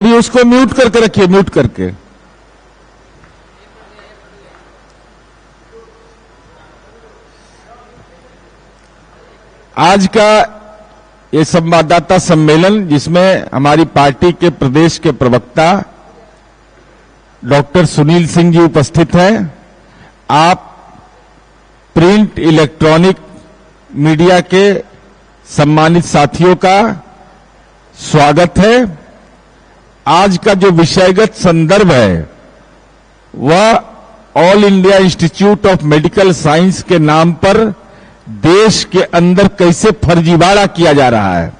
भी उसको म्यूट करके रखिए, म्यूट करके। आज का ये संवाददाता सम्मेलन जिसमें हमारी पार्टी के प्रदेश के प्रवक्ता डॉक्टर सुनील सिंह जी उपस्थित हैं। आप प्रिंट इलेक्ट्रॉनिक मीडिया के सम्मानित साथियों का स्वागत है। आज का जो विषयगत संदर्भ है वह all India institute of medical science के नाम पर देश के अंदर कैसे फर्जीवाड़ा किया जा रहा है।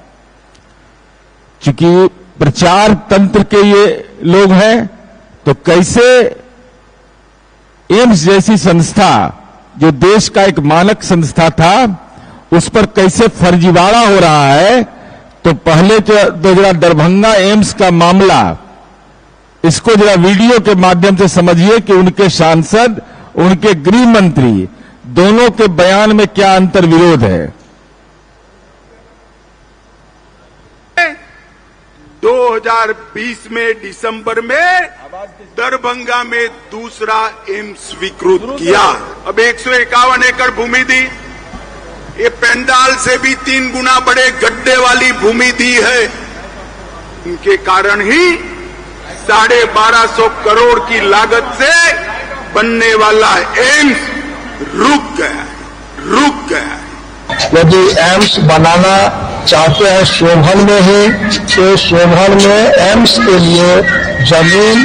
चूंकि प्रचार तंत्र के ये लोग हैं तो कैसे एम्स जैसी संस्था जो देश का एक मानक संस्था था उस पर कैसे फर्जीवाड़ा हो रहा है। तो पहले तो जरा दरभंगा एम्स का मामला, इसको जरा वीडियो के माध्यम से समझिए कि उनके सांसद, उनके गृह मंत्री दोनों के बयान में क्या अंतर विरोध है। 2020 में दिसंबर में दरभंगा में दूसरा एम्स स्वीकृत किया। अब 151 एकड़ भूमि दी, ये पेंडाल से भी 3 गुना बड़े गड्ढे वाली भूमि दी है। इनके कारण ही 1250 करोड़ की लागत से बनने वाला एम्स रुक गया। यदि एम्स बनाना चाहते हैं शोभन में ही, तो शोभन में एम्स के लिए जमीन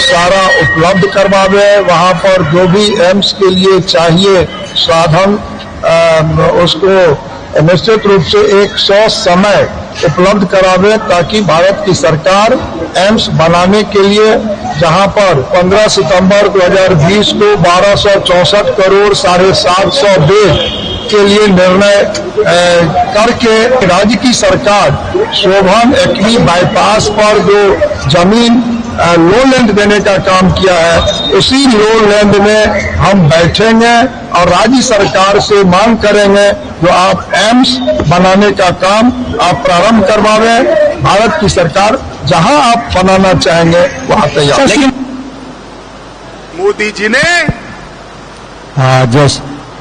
सारा उपलब्ध करवावे। वहां पर जो भी एम्स के लिए चाहिए साधन उसको निश्चित रूप से 100 समय उपलब्ध करावे, ताकि भारत की सरकार एम्स बनाने के लिए जहां पर 15 सितंबर 2020 को 1264 करोड़ 750 बेड के लिए निर्णय करके राज्य की सरकार शोभन एक्मी बाईपास पर जो जमीन लो लैंड देने का काम किया है, उसी लो लैंड में हम बैठेंगे और राज्य सरकार से मांग करेंगे जो आप एम्स बनाने का काम आप प्रारंभ करवावे। भारत की सरकार जहां आप बनाना चाहेंगे वहां तैयार। लेकिन मोदी जी ने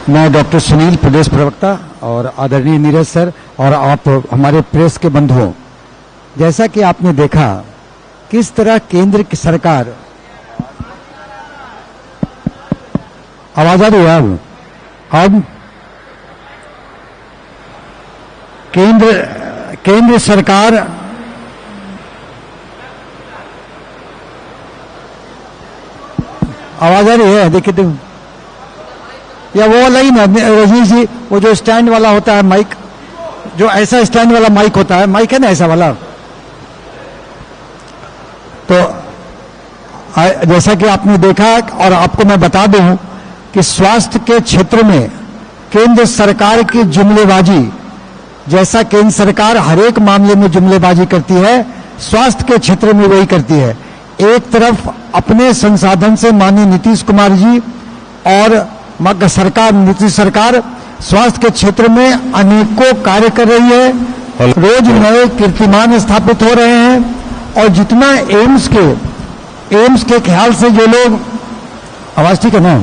मैं डॉक्टर सुनील, प्रदेश प्रवक्ता, और आदरणीय नीरज सर और आप हमारे प्रेस के बंधुओं, जैसा कि आपने देखा किस तरह केंद्र की सरकार, आवाज आ रही है अब केंद्र सरकार आवाज आ रही है, देखिए तो, या वो वाला ही ना रजनीश जी, वो जो स्टैंड वाला होता है माइक, जो ऐसा स्टैंड वाला माइक होता है, माइक है ना ऐसा वाला। तो जैसा कि आपने देखा और आपको मैं बता दूं कि स्वास्थ्य के क्षेत्र में केंद्र सरकार की जुमलेबाजी, जैसा केंद्र सरकार हर एक मामले में जुमलेबाजी करती है, स्वास्थ्य के क्षेत्र में वही करती है। एक तरफ अपने संसाधन से माननीय नीतीश कुमार जी और नीतीश सरकार स्वास्थ्य के क्षेत्र में अनेकों कार्य कर रही है, रोज नए कीर्तिमान स्थापित हो रहे हैं। और जितना एम्स के ख्याल से जो लोग, आवाज ठीक है ना,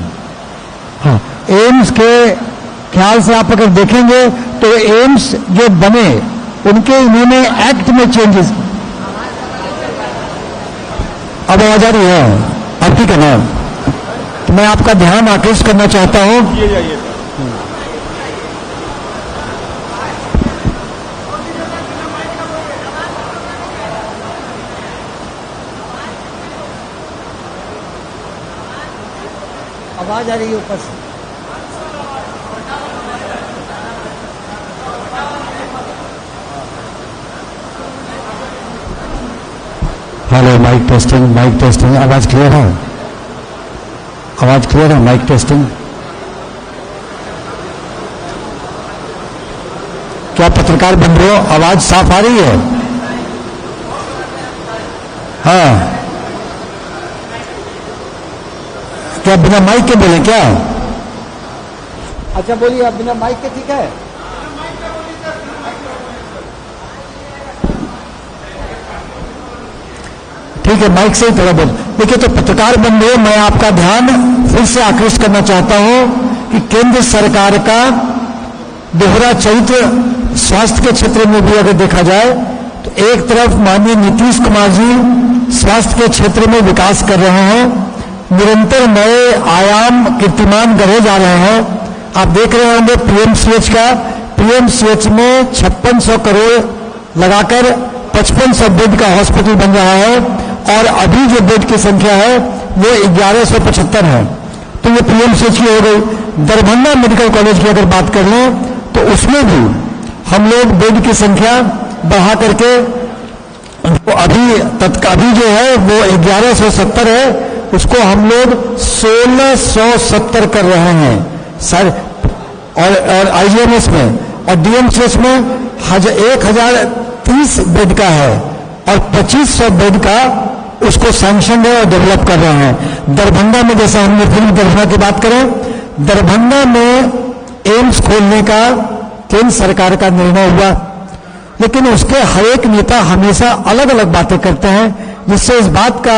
हाँ, एम्स के ख्याल से आप अगर देखेंगे तो एम्स जो बने उनके इन्होंने एक्ट में चेंजेस, अब आवाज आ रही है, अब ठीक है ना। तो मैं आपका ध्यान आकृष्ट करना चाहता हूं, आवाज आ रही है ऊपर से। हेलो, माइक टेस्टिंग, आवाज क्लियर है? आवाज क्लियर है? Mic testing. क्या पत्रकार बंधुओं आवाज साफ आ रही है? हाँ, क्या बिना माइक के बोले क्या? अच्छा बोलिए, आप बिना माइक के ठीक है? ठीक है, माइक से ही थोड़ा बोल। देखिए, तो पत्रकार बंधुओं, मैं आपका ध्यान फिर से आकृष्ट करना चाहता हूं कि केंद्र सरकार का दोहरा चरित्र स्वास्थ्य के क्षेत्र में भी अगर देखा जाए तो एक तरफ माननीय नीतीश कुमार जी स्वास्थ्य के क्षेत्र में विकास कर रहे हैं, निरंतर नए आयाम कीर्तिमान गढ़े जा रहे हैं। आप देख रहे होंगे पीएमसीएच का, पीएमसीएच में 5600 करोड़ लगाकर 5500 बेड का हॉस्पिटल बन रहा है और अभी जो बेड की संख्या है वो 1175 है। तो ये पीएमसीएच की हो गई। दरभंगा मेडिकल कॉलेज की अगर बात कर लें तो उसमें भी हम लोग बेड की संख्या बढ़ा करके अभी जो है वो 1170 है, उसको हम लोग 1670 कर रहे हैं सर। और आईजीएमएस में और डीएमसीएच में 1030 बेड का है और 2500 बेड का उसको सैंक्शन है और डेवलप कर रहे हैं। दरभंगा में जैसे हमने फिर दरभंगा की बात करें, दरभंगा में एम्स खोलने का केंद्र सरकार का निर्णय हुआ, लेकिन उसके हर एक नेता हमेशा अलग अलग बातें करते हैं, जिससे इस बात का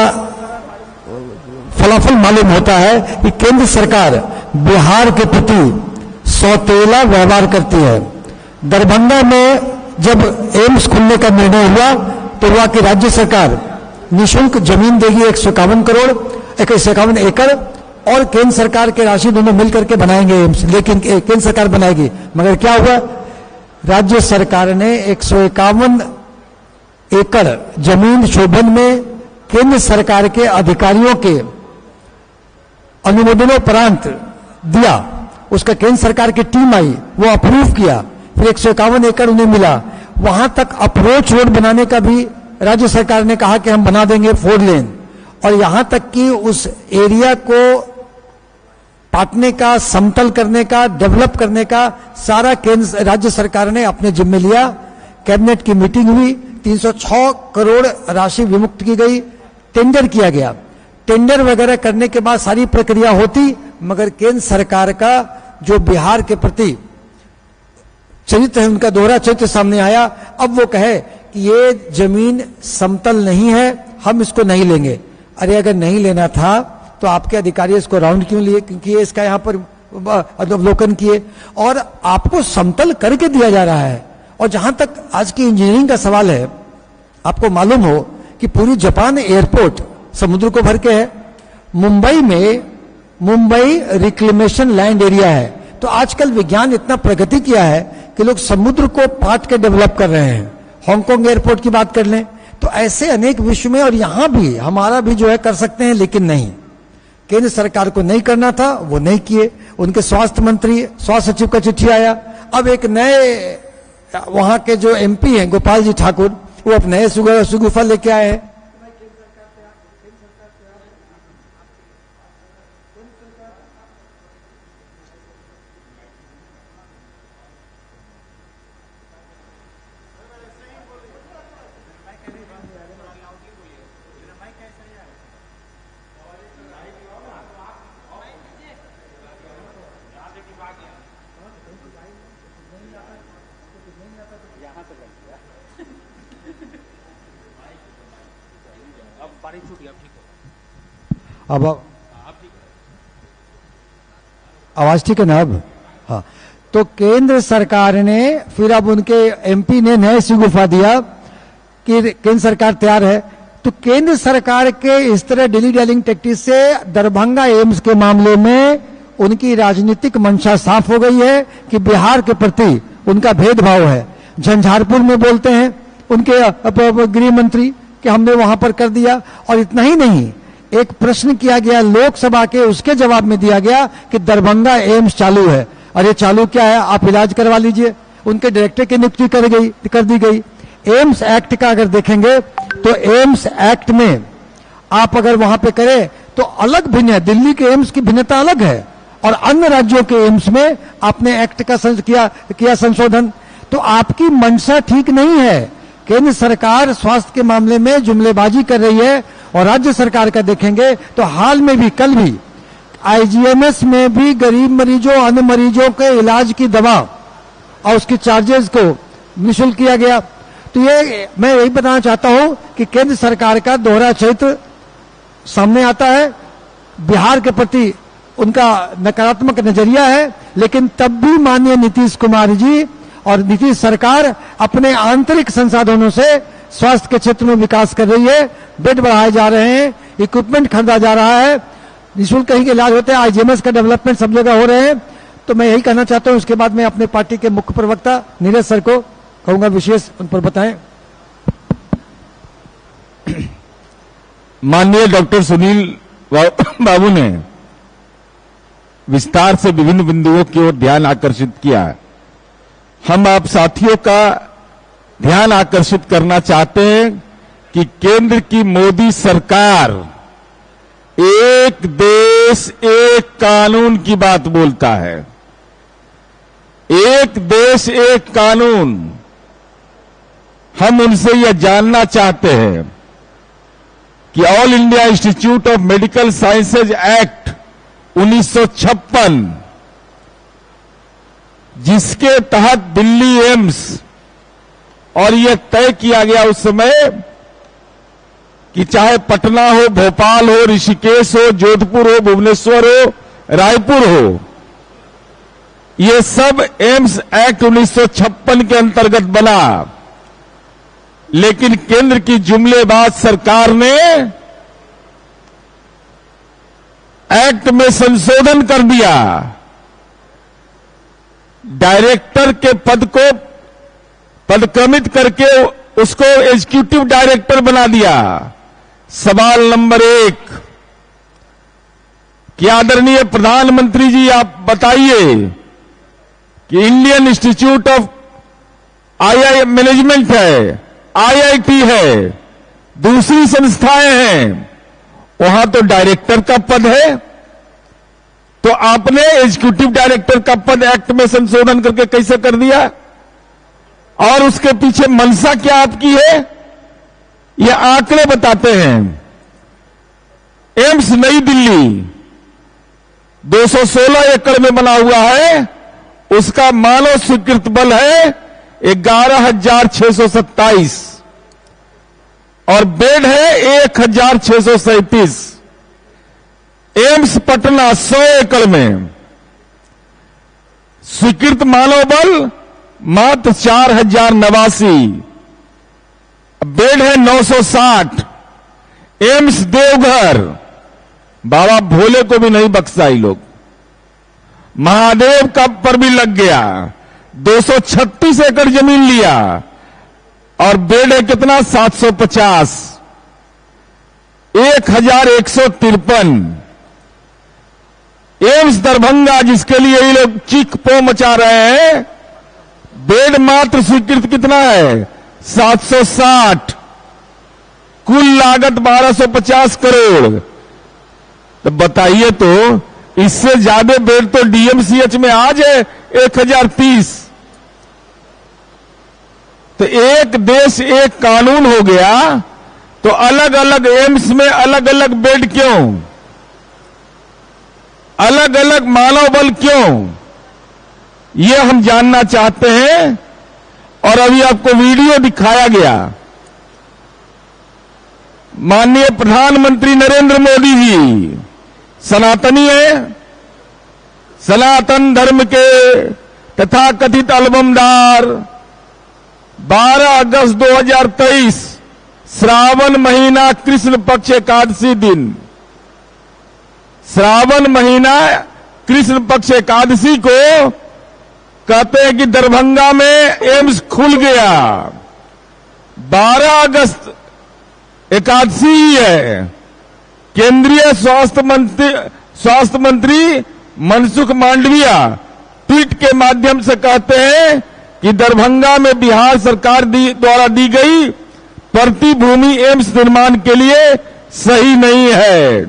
फलाफल मालूम होता है कि केंद्र सरकार बिहार के प्रति सौतेला व्यवहार करती है। दरभंगा में जब एम्स खुलने का निर्णय हुआ तो हुआ कि राज्य सरकार निःशुल्क जमीन देगी 151 करोड़ 151 एकड़ और केंद्र सरकार के राशि दोनों मिलकर के बनाएंगे एम्स, लेकिन केंद्र सरकार बनाएगी। मगर क्या हुआ, राज्य सरकार ने 151 एकड़ जमीन शोभन में केंद्र सरकार के अधिकारियों के अनुमोदनोपरांत दिया, उसका केंद्र सरकार की टीम आई, वो अप्रूव किया, फिर 151 एकड़ उन्हें मिला। वहां तक अप्रोच रोड बनाने का भी राज्य सरकार ने कहा कि हम बना देंगे 4 लेन, और यहां तक कि उस एरिया को पाटने का, समतल करने का, डेवलप करने का सारा केंद्र राज्य सरकार ने अपने जिम्मे लिया। कैबिनेट की मीटिंग हुई, 306 करोड़ राशि विमुक्त की गई, टेंडर किया गया। टेंडर वगैरह करने के बाद सारी प्रक्रिया होती, मगर केंद्र सरकार का जो बिहार के प्रति चरित्र है, उनका दोहरा चरित्र सामने आया। अब वो कहे कि ये जमीन समतल नहीं है, हम इसको नहीं लेंगे। अरे अगर नहीं लेना था तो आपके अधिकारी इसको राउंड क्यों लिए, क्योंकि इसका यहां पर अवलोकन किए, और आपको समतल करके दिया जा रहा है। और जहां तक आज की इंजीनियरिंग का सवाल है, आपको मालूम हो कि पूरी जापान एयरपोर्ट समुद्र को भर के है। मुंबई रिक्लेमेशन लैंड एरिया है। तो आजकल विज्ञान इतना प्रगति किया है कि लोग समुद्र को पाट के डेवलप कर रहे हैं। हांगकांग एयरपोर्ट की बात कर लें तो ऐसे अनेक विश्व में, और यहां भी हमारा भी जो है कर सकते हैं, लेकिन नहीं, केंद्र सरकार को नहीं करना था, वो नहीं किए। उनके स्वास्थ्य सचिव का चिट्ठी आया। अब एक नए वहां के जो एमपी हैं गोपाल जी ठाकुर, वो अब नए सुगुफा लेके आए हैं। अब आवाज ठीक है ना अब? हाँ, तो केंद्र सरकार ने फिर अब उनके एमपी ने नए सुगुफा दिया कि केंद्र सरकार तैयार है। तो केंद्र सरकार के इस तरह डिली डैलिंग टैक्टिस से दरभंगा एम्स के मामले में उनकी राजनीतिक मंशा साफ हो गई है कि बिहार के प्रति उनका भेदभाव है। झंझारपुर में बोलते हैं उनके गृह मंत्री कि हमने वहां पर कर दिया, और इतना ही नहीं, एक प्रश्न किया गया लोकसभा के, उसके जवाब में दिया गया कि दरभंगा एम्स चालू है। अरे चालू क्या है, आप इलाज करवा लीजिए। उनके डायरेक्टर की नियुक्ति कर दी गई। एम्स एक्ट का अगर देखेंगे तो एम्स एक्ट में आप अगर वहां पे करें तो अलग भिन्न है, दिल्ली के एम्स की भिन्नता अलग है, और अन्य राज्यों के एम्स में आपने एक्ट का किया संशोधन। तो आपकी मंशा ठीक नहीं है। केंद्र सरकार स्वास्थ्य के मामले में जुमलेबाजी कर रही है, और राज्य सरकार का देखेंगे तो हाल में भी, कल भी आईजीएमएस में भी गरीब मरीजों, अन्य मरीजों के इलाज की दवा और उसकी चार्जेस को निःशुल्क किया गया। तो ये मैं यही बताना चाहता हूं कि केंद्र सरकार का दोहरा चरित्र सामने आता है, बिहार के प्रति उनका नकारात्मक नजरिया है, लेकिन तब भी माननीय नीतीश कुमार जी और नीतीश सरकार अपने आंतरिक संसाधनों से स्वास्थ्य के क्षेत्र में विकास कर रही है। बेड बढ़ाए जा रहे हैं, इक्विपमेंट खरीदा जा रहा है, निःशुल्क कहीं के इलाज होते हैं, आईजीएमएस का डेवलपमेंट सब जगह हो रहे हैं। तो मैं यही कहना चाहता हूं। उसके बाद मैं अपने पार्टी के मुख्य प्रवक्ता नीरज सर को कहूंगा विशेष उन पर बताएं। माननीय डॉक्टर सुनील बाबू ने विस्तार से विभिन्न बिंदुओं की ओर ध्यान आकर्षित किया। हम आप साथियों का ध्यान आकर्षित करना चाहते हैं कि केंद्र की मोदी सरकार एक देश एक कानून की बात बोलता है। एक देश एक कानून। हम उनसे यह जानना चाहते हैं कि all India institute of medical sciences act 1956, जिसके तहत दिल्ली एम्स, और यह तय किया गया उस समय कि चाहे पटना हो, भोपाल हो, ऋषिकेश हो, जोधपुर हो, भुवनेश्वर हो, रायपुर हो, ये सब एम्स एक्ट 1956 के अंतर्गत बना। लेकिन केंद्र की जुमलेबाज सरकार ने एक्ट में संशोधन कर दिया। डायरेक्टर के पद को पदक्रमित करके उसको एग्जीक्यूटिव डायरेक्टर बना दिया। सवाल नंबर 1 कि आदरणीय प्रधानमंत्री जी आप बताइए कि Indian institute of I management है, आईआईटी है, दूसरी संस्थाएं हैं, वहां तो डायरेक्टर का पद है, तो आपने एग्जीक्यूटिव डायरेक्टर का पद एक्ट में संशोधन करके कैसे कर दिया? और उसके पीछे मंशा क्या आपकी है? ये आंकड़े बताते हैं। एम्स नई दिल्ली 216 एकड़ में बना हुआ है, उसका मानव स्वीकृत बल है 11,627 और बेड है 1,637। एम्स पटना 100 एकड़ में स्वीकृत मानव बल मात्र 4,089, बेड है 960। एम्स देवघर, बाबा भोले को भी नहीं बख्शा ये लोग, महादेव का पर भी लग गया, 236 एकड़ जमीन लिया और बेड है कितना 750, 1,153। एम्स दरभंगा, जिसके लिए ये लोग चीख पो मचा रहे हैं, बेड मात्र स्वीकृत कितना है 760, कुल लागत 1250 करोड़। तो बताइए तो इससे ज्यादा बेड तो डीएमसीएच में आज है 1,030। तो एक देश एक कानून हो गया, तो अलग अलग एम्स में अलग अलग बेड क्यों, अलग अलग मानव बल क्यों, ये हम जानना चाहते हैं। और अभी आपको वीडियो दिखाया गया। माननीय प्रधानमंत्री नरेंद्र मोदी जी सनातनी है, सनातन धर्म के तथा कथित अलबमदार 12 अगस्त 2023 श्रावण महीना कृष्ण पक्ष एकादशी दिन, श्रावण महीना कृष्ण पक्ष एकादशी को कहते हैं कि दरभंगा में एम्स खुल गया। 12 अगस्त एकादशी ही है। केंद्रीय स्वास्थ्य मंत्री मनसुख मांडविया ट्वीट के माध्यम से कहते हैं कि दरभंगा में बिहार सरकार द्वारा दी गई प्रतिभूमि एम्स निर्माण के लिए सही नहीं है।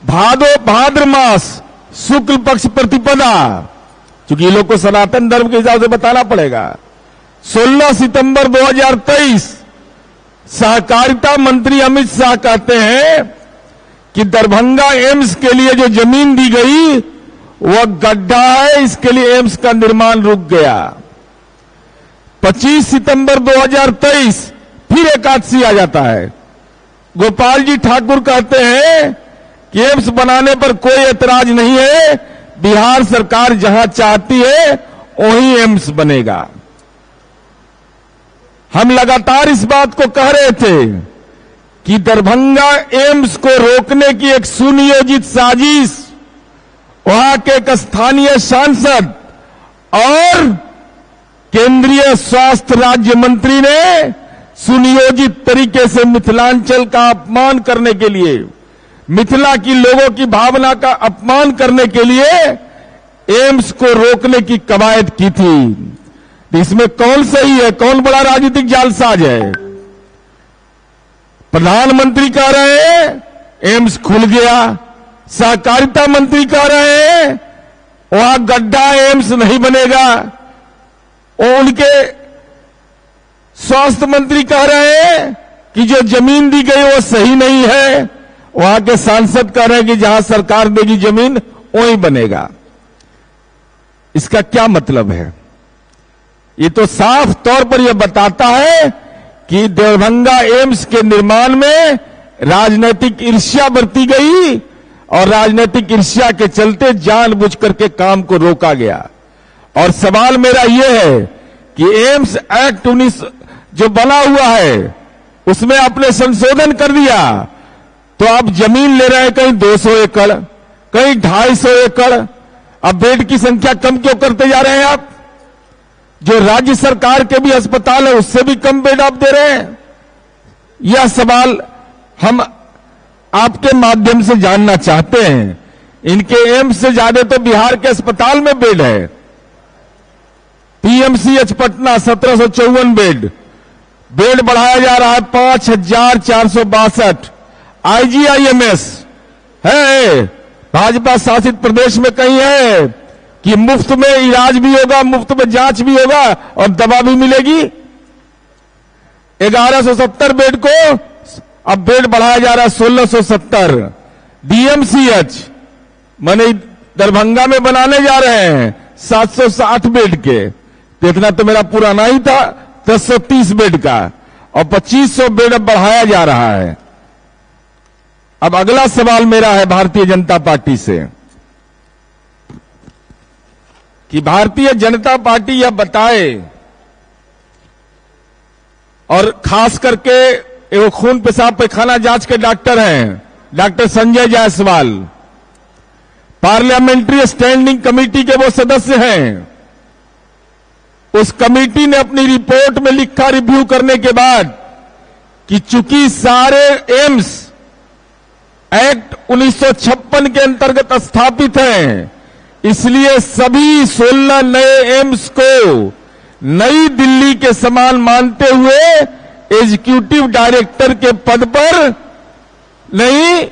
भाद्र मास शुक्ल पक्ष प्रतिपदा, क्योंकि ये लोग को सनातन धर्म के हिसाब से बताना पड़ेगा, 16 सितंबर 2023 सहकारिता मंत्री अमित शाह कहते हैं कि दरभंगा एम्स के लिए जो जमीन दी गई वह गड्ढा है, इसके लिए एम्स का निर्माण रुक गया। 25 सितंबर 2023 फिर एकादशी आ जाता है। गोपाल जी ठाकुर कहते हैं कि एम्स बनाने पर कोई एतराज नहीं है, बिहार सरकार जहां चाहती है वहीं एम्स बनेगा। हम लगातार इस बात को कह रहे थे कि दरभंगा एम्स को रोकने की एक सुनियोजित साजिश वहां के एक स्थानीय सांसद और केंद्रीय स्वास्थ्य राज्य मंत्री ने सुनियोजित तरीके से मिथिलांचल का अपमान करने के लिए, मिथिला की लोगों की भावना का अपमान करने के लिए एम्स को रोकने की कवायद की थी। इसमें कौन सही है, कौन बड़ा राजनीतिक जालसाज है? प्रधानमंत्री कह रहे हैं एम्स खुल गया, सहकारिता मंत्री कह रहे हैं वहां गड्ढा, एम्स नहीं बनेगा, और उनके स्वास्थ्य मंत्री कह रहे हैं कि जो जमीन दी गई वो सही नहीं है, वहां के सांसद कह रहे हैं कि जहां सरकार देगी जमीन वहीं बनेगा। इसका क्या मतलब है? ये तो साफ तौर पर यह बताता है कि दरभंगा एम्स के निर्माण में राजनीतिक ईर्ष्या बरती गई और राजनीतिक ईर्ष्या के चलते जानबूझ करके काम को रोका गया। और सवाल मेरा यह है कि एम्स एक्ट 19 जो बना हुआ है उसमें आपने संशोधन कर दिया, तो आप जमीन ले रहे हैं कहीं 200 एकड़, कहीं 250 एकड़। अब बेड की संख्या कम क्यों करते जा रहे हैं आप? जो राज्य सरकार के भी अस्पताल है उससे भी कम बेड आप दे रहे हैं। यह सवाल हम आपके माध्यम से जानना चाहते हैं। इनके एम्स से ज्यादा तो बिहार के अस्पताल में बेड है। पीएमसीएच पटना 1754 बेड बढ़ाया जा रहा है 5462। आईजीआईएमएस है, भाजपा शासित प्रदेश में कहीं है कि मुफ्त में इलाज भी होगा, मुफ्त में जांच भी होगा और दवा भी मिलेगी। 1170 बेड को अब बेड बढ़ाया जा रहा है 1670। डीएमसीएच माने दरभंगा में बनाने जा रहे हैं 760 बेड के, तो इतना तो मेरा पुराना ही था 1030 बेड का, और 2500 बेड अब बढ़ाया जा रहा है। अब अगला सवाल मेरा है भारतीय जनता पार्टी से कि भारतीय जनता पार्टी यह बताए, और खास करके वो खून पेशाब पैखाना जांच के डॉक्टर हैं, doctor Sanjay Jaiswal, parliamentary standing committee के वो सदस्य हैं। उस कमेटी ने अपनी रिपोर्ट में लिखा रिव्यू करने के बाद कि चूंकि सारे एम्स एक्ट 1956 के अंतर्गत स्थापित हैं, इसलिए सभी 16 नए एम्स को नई दिल्ली के समान मानते हुए एग्जीक्यूटिव डायरेक्टर के पद पर नहीं,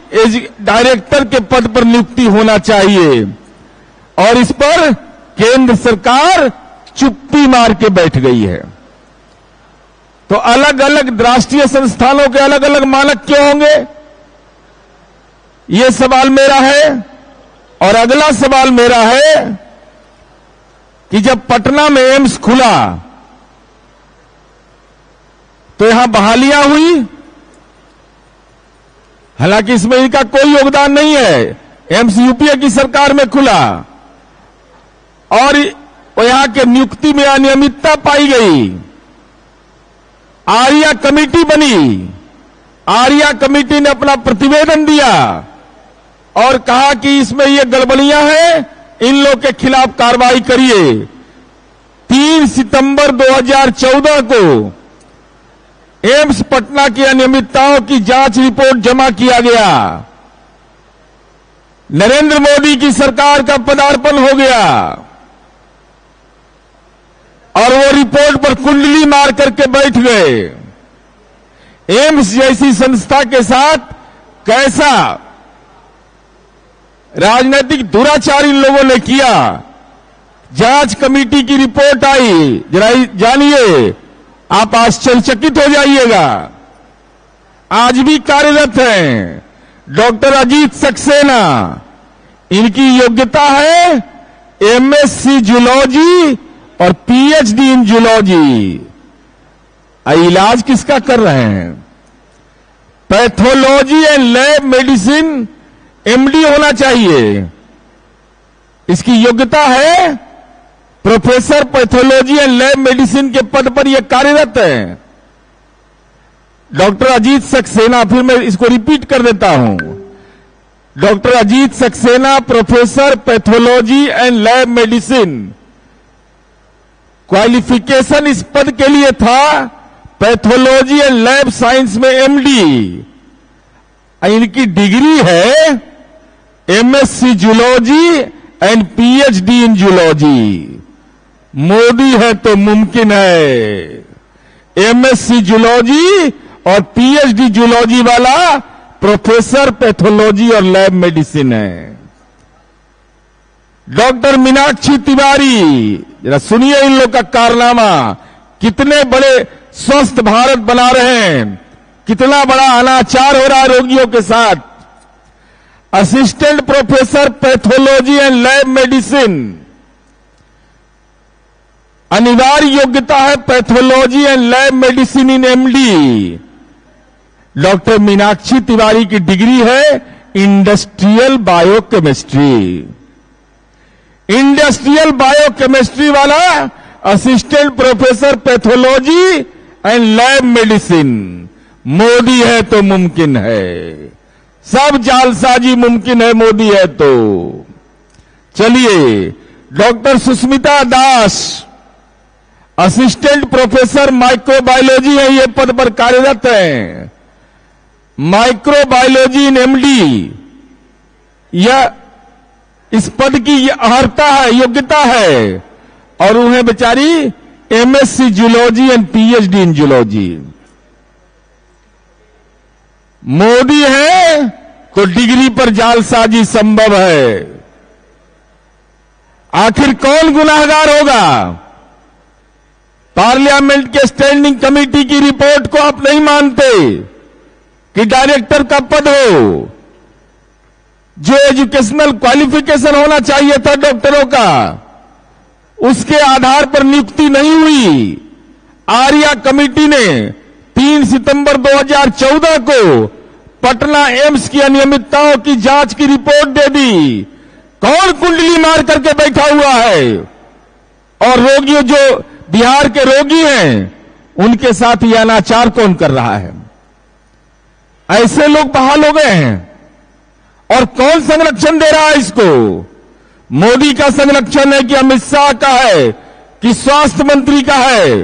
डायरेक्टर के पद पर नियुक्ति होना चाहिए। और इस पर केंद्र सरकार चुप्पी मार के बैठ गई है। तो अलग अलग राष्ट्रीय संस्थानों के अलग अलग मानक क्यों होंगे, ये सवाल मेरा है। और अगला सवाल मेरा है कि जब पटना में एम्स खुला तो यहां बहालियां हुई, हालांकि इसमें इनका कोई योगदान नहीं है। एम्स यूपीए की सरकार में खुला और यहां के नियुक्ति में अनियमितता पाई गई। आर्या कमेटी बनी, आर्या कमेटी ने अपना प्रतिवेदन दिया और कहा कि इसमें ये गड़बड़ियां हैं, इन लोग के खिलाफ कार्रवाई करिए। 3 सितंबर 2014 को एम्स पटना की अनियमितताओं की जांच रिपोर्ट जमा किया गया। नरेंद्र मोदी की सरकार का पदार्पण हो गया और वो रिपोर्ट पर कुंडली मार करके बैठ गए। एम्स जैसी संस्था के साथ कैसा राजनीतिक दुराचार इन लोगों ने किया। जांच कमेटी की रिपोर्ट आई, जरा जानिए, आप आश्चर्यचकित हो जाइएगा। आज भी कार्यरत हैं डॉक्टर अजीत सक्सेना, इनकी योग्यता है एमएससी जूलॉजी और पीएचडी इन जूलॉजी। इलाज किसका कर रहे हैं? Pathology and lab medicine MD होना चाहिए। इसकी योग्यता है, professor pathology and lab medicine के पद पर यह कार्यरत है। डॉक्टर अजीत सक्सेना, फिर मैं इसको रिपीट कर देता हूं, doctor Ajit Saxena, professor pathology and lab medicine. Qualification इस पद के लिए था पैथोलॉजी एंड लैब साइंस में एमडी। इनकी डिग्री है MSc zoology and PhD in zoology. Modi है तो मुमकिन है। एमएससी जूलॉजी और पीएचडी जूलॉजी वाला प्रोफेसर पैथोलॉजी और लैब मेडिसिन है। डॉक्टर मीनाक्षी तिवारी, जरा सुनिए इन लोग का कारनामा, कितने बड़े स्वस्थ भारत बना रहे हैं, कितना बड़ा अनाचार हो रहा है रोगियों के साथ। Assistant professor pathology and lab medicine, अनिवार्य योग्यता है pathology and lab medicine in MD. Doctor Meenakshi Tiwari की डिग्री है इंडस्ट्रियल बायोकेमिस्ट्री। इंडस्ट्रियल बायोकेमिस्ट्री वाला assistant professor pathology and lab medicine. Modi है तो मुमकिन है, सब जालसाजी मुमकिन है मोदी है तो। चलिए, डॉक्टर सुष्मिता दास, असिस्टेंट प्रोफेसर माइक्रोबायोलॉजी है, ये पद पर कार्यरत है। माइक्रोबायोलॉजी इन एमडी, यह इस पद की अर्हता है, योग्यता है, और उन्हें बेचारी MSc zoology and PhD in zoology. Modi है तो डिग्री पर जालसाजी संभव है। आखिर कौन गुनाहगार होगा? पार्लियामेंट के स्टैंडिंग कमेटी की रिपोर्ट को आप नहीं मानते कि डायरेक्टर का पद हो, जो एजुकेशनल क्वालिफिकेशन होना चाहिए था डॉक्टरों का, उसके आधार पर नियुक्ति नहीं हुई। आर्या कमेटी ने 3 सितंबर 2014 को पटना एम्स की अनियमितताओं की जांच की रिपोर्ट दे दी। कौन कुंडली मार करके बैठा हुआ है? और रोगियों जो बिहार के रोगी हैं, उनके साथ ये अनाचार कौन कर रहा है? ऐसे लोग बहाल हो गए हैं। और कौन संरक्षण दे रहा है इसको? मोदी का संरक्षण है कि अमित शाह का है कि स्वास्थ्य मंत्री का है?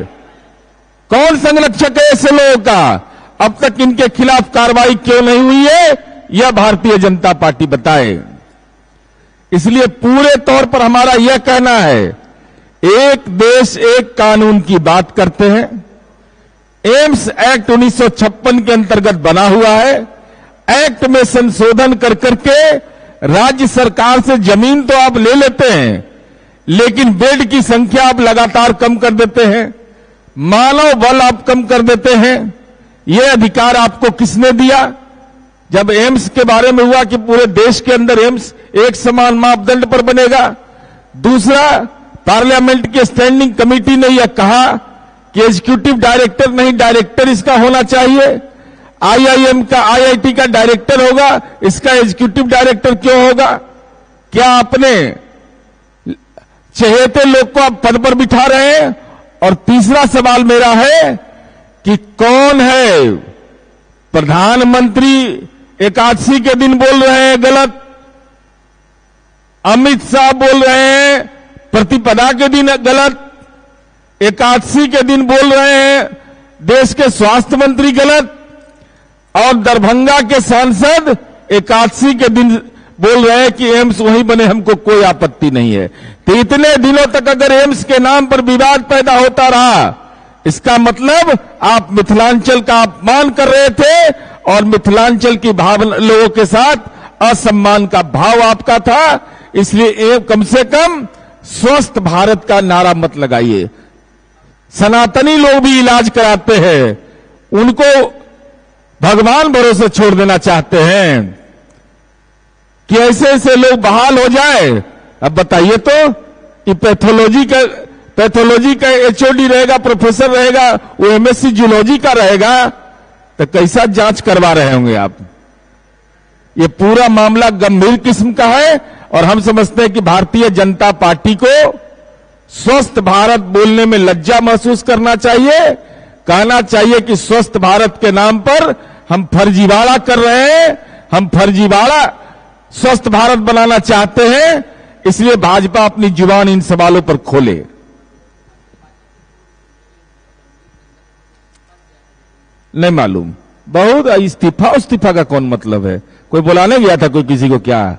कौन संरक्षक है ऐसे लोगों का? अब तक इनके खिलाफ कार्रवाई क्यों नहीं हुई है, यह भारतीय जनता पार्टी बताए। इसलिए पूरे तौर पर हमारा यह कहना है, एक देश एक कानून की बात करते हैं। एम्स एक्ट 1956 के अंतर्गत बना हुआ है। एक्ट में संशोधन कर करके राज्य सरकार से जमीन तो आप ले लेते हैं, लेकिन बेड की संख्या आप लगातार कम कर देते हैं, मानव बल आप कम कर देते हैं। यह अधिकार आपको किसने दिया? जब एम्स के बारे में हुआ कि पूरे देश के अंदर एम्स एक समान मापदंड पर बनेगा। दूसरा, पार्लियामेंट की स्टैंडिंग कमेटी ने यह कहा कि एग्जीक्यूटिव डायरेक्टर नहीं, डायरेक्टर इसका होना चाहिए। आईआईएम का, आईआईटी का डायरेक्टर होगा, इसका एग्जीक्यूटिव डायरेक्टर क्यों होगा? क्या अपने चहेते लोग को आप पद पर बिठा रहे हैं? और तीसरा सवाल मेरा है कि कौन है? प्रधानमंत्री एकादशी के दिन बोल रहे हैं गलत, अमित शाह बोल रहे हैं प्रतिपदा के दिन गलत, एकादशी के दिन बोल रहे हैं देश के स्वास्थ्य मंत्री गलत, और दरभंगा के सांसद एकादशी के दिन बोल रहे हैं कि एम्स वहीं बने, हमको कोई आपत्ति नहीं है। तो इतने दिनों तक अगर एम्स के नाम पर विवाद पैदा होता रहा, इसका मतलब आप मिथिलांचल का अपमान कर रहे थे और मिथिलांचल की भावना लोगों के साथ असम्मान का भाव आपका था। इसलिए कम से कम स्वस्थ भारत का नारा मत लगाइए। सनातनी लोग भी इलाज कराते हैं, उनको भगवान भरोसे छोड़ देना चाहते हैं कि ऐसे ऐसे लोग बहाल हो जाए। अब बताइए तो, ये पैथोलॉजी का एचओडी रहेगा, प्रोफेसर रहेगा, वो एमएससी जूलॉजी का रहेगा, तो कैसा जांच करवा रहे होंगे आप? ये पूरा मामला गंभीर किस्म का है और हम समझते हैं कि भारतीय जनता पार्टी को स्वस्थ भारत बोलने में लज्जा महसूस करना चाहिए। कहना चाहिए कि स्वस्थ भारत के नाम पर हम फर्जीवाड़ा कर रहे हैं, हम फर्जीवाड़ा स्वस्थ भारत बनाना चाहते हैं, इसलिए भाजपा अपनी जुबान इन सवालों पर खोले। नहीं मालूम, बहुत इस्तीफा का कौन मतलब है? कोई बुलाने गया था कोई किसी को क्या?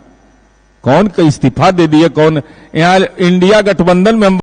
कौन का इस्तीफा दे दिए? कौन? यहां इंडिया गठबंधन में हम